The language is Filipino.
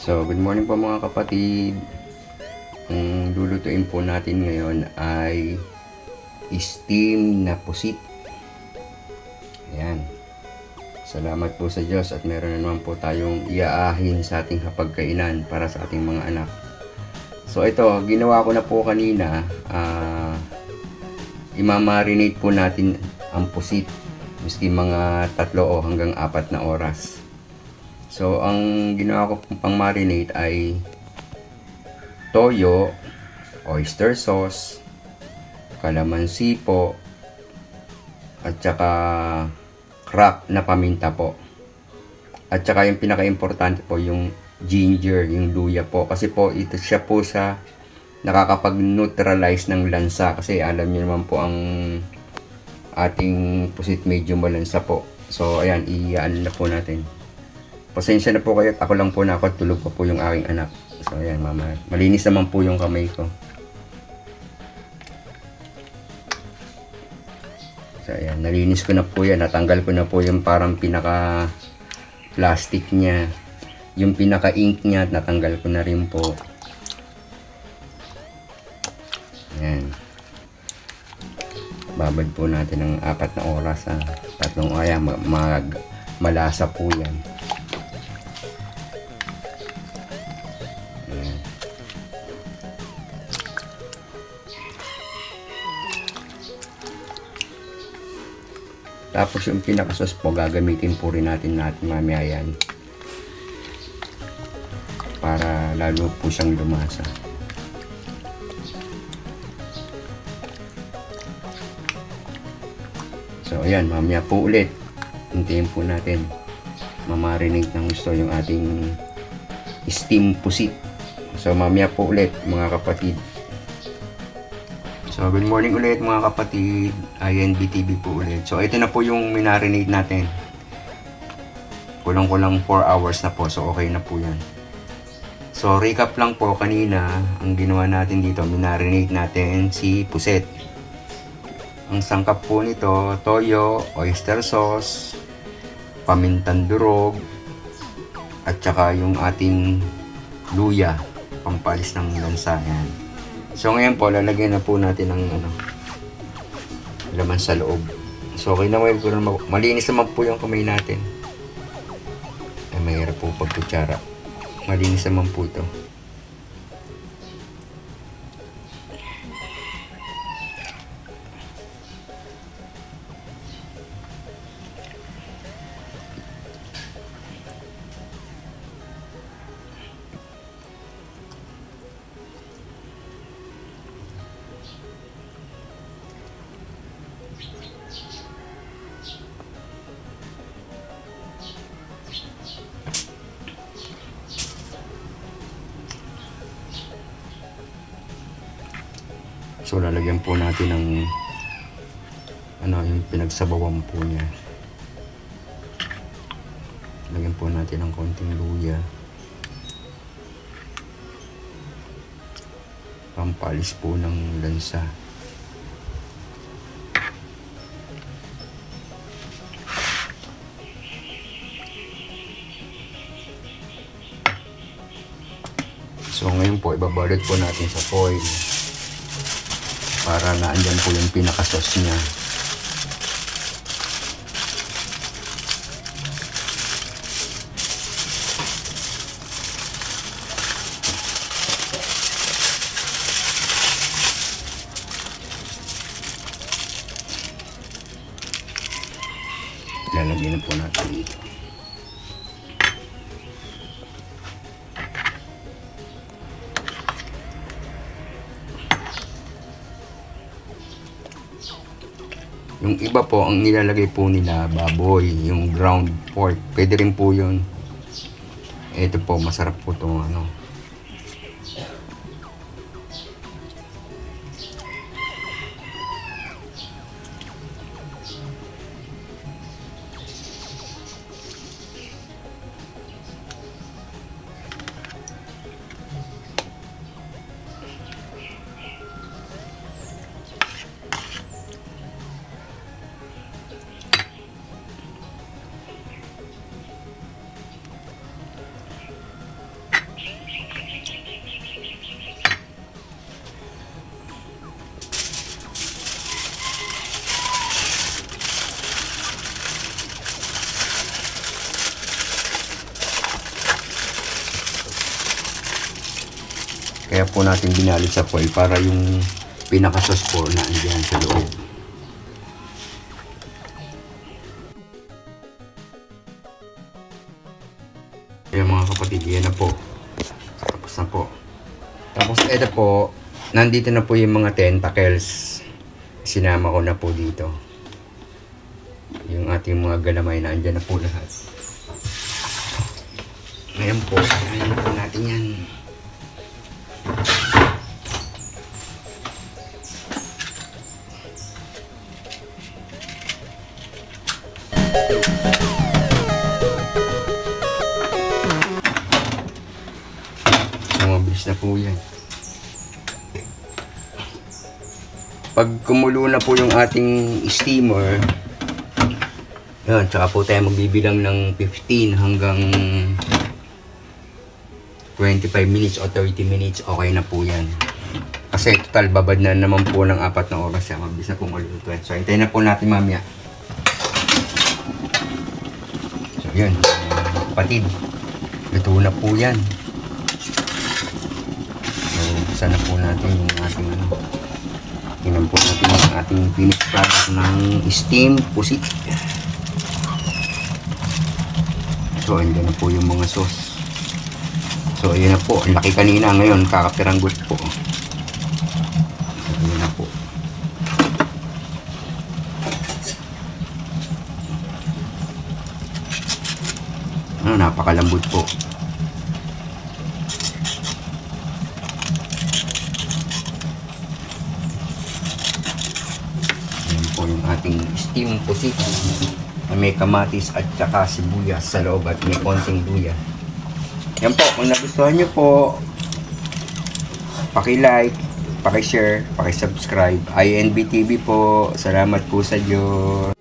So, good morning po mga kapatid. Ang lulutuin po natin ngayon ay steam na pusit. Ayan. Salamat po sa Diyos at meron na naman po tayong iaahin sa ating hapagkainan para sa ating mga anak. So, ito, ginawa ko na po kanina. Imamarinate po natin ang pusit. Miski mga 3 o hanggang 4 na oras. So, ang ginawa ko pang marinate ay toyo, oyster sauce, kalamansi po, at saka cracked na paminta po. At saka yung pinaka-importante po, yung ginger, yung luya po. Kasi po, ito siya po sa nakakapag-neutralize ng lansa. Kasi alam niyo naman po ang ating pusit medyo malansa po. So, ayan, i-ano na po natin. Pasensya na po kayo at ako lang po na ako, tulog pa po yung aking anak. So ayan, mama, malinis naman po yung kamay ko. So ayan, nalinis ko na po yan. Natanggal ko na po yung parang pinaka plastic niya. Yung pinaka ink niya, natanggal ko na rin po. Ayan. Babad po natin ng 4 na oras. 3 ayan, malasa po yan. Tapos yung pinakasos po, gagamitin po rin natin mamaya yan. Para lalo po siyang lumasa. So ayan, mamaya po ulit. Hintayin po natin. Mamarinate ng gusto yung ating steam pusit. So mamaya po ulit mga kapatid. So, good morning ulit mga kapatid. INBTV po ulit. So, ito na po yung minarinate natin. Kulang-kulang 4 hours na po. So, okay na po yan. So, recap lang po kanina. Ang ginawa natin dito, minarinate natin si puset. Ang sangkap po nito, toyo, oyster sauce, pamintang durog, at saka yung ating luya, pampalis ng lansa. Yan. So ngayon po, lalagyan na po natin ng laman sa loob. So okay na ngayon, malinis naman po yung kamay natin. Ay, mahirap po pagkutsara. Malinis naman po ito. So lalagyan po natin ng yung pinagsabawan po niya. Lagyan po natin ng konting luya. Pampalis po ng lansa. So ngayon po, ibabalot po natin sa foil. Para naandyan po yung pinaka-sauce niya. Lalagyan na po natin dito. Yung iba po, ang nilalagay po nila, baboy, yung ground pork. Pwede rin po yun. Ito po, masarap po itong Kaya po natin binalot sa foil para yung pinaka-sauce po na andyan sa loob. Kaya mga kapatid, yan na po. Tapos na po. Tapos ito po, nandito na po yung mga tentacles. Sinama ko na po dito. Yung ating mga galamay na andyan na po lahat. Ngayon po, ayan po natin yan. Mabilis na po yan. Pag kumulo na po yung ating steamer, yun, tsaka po tayo magbibilang ng 15 hanggang 25 minutes o 30 minutes, okay na po yan. Kasi total babad na naman po ng 4 na oras yan. Mabilis na po malulutuin. So, hintayin na po natin mamaya. So, yun. Kapatid, luto na po yan. So, buksan na po natin yung ating tingnan po natin yung ating finished product ng steam pusit. So, andyan na po yung mga sauce. So, ayun na po. Ang laki kanina. Ngayon, kakapiranggot po. So, ayun na po. Napakalambot po. Ayan po yung ating steam pusit. May kamatis at saka sibuyas sa loob at may konting luya. Yan po, kung nagustuhan nyo po, paki-like, paki-share, paki-subscribe. INB TV po. Salamat po sa Diyos.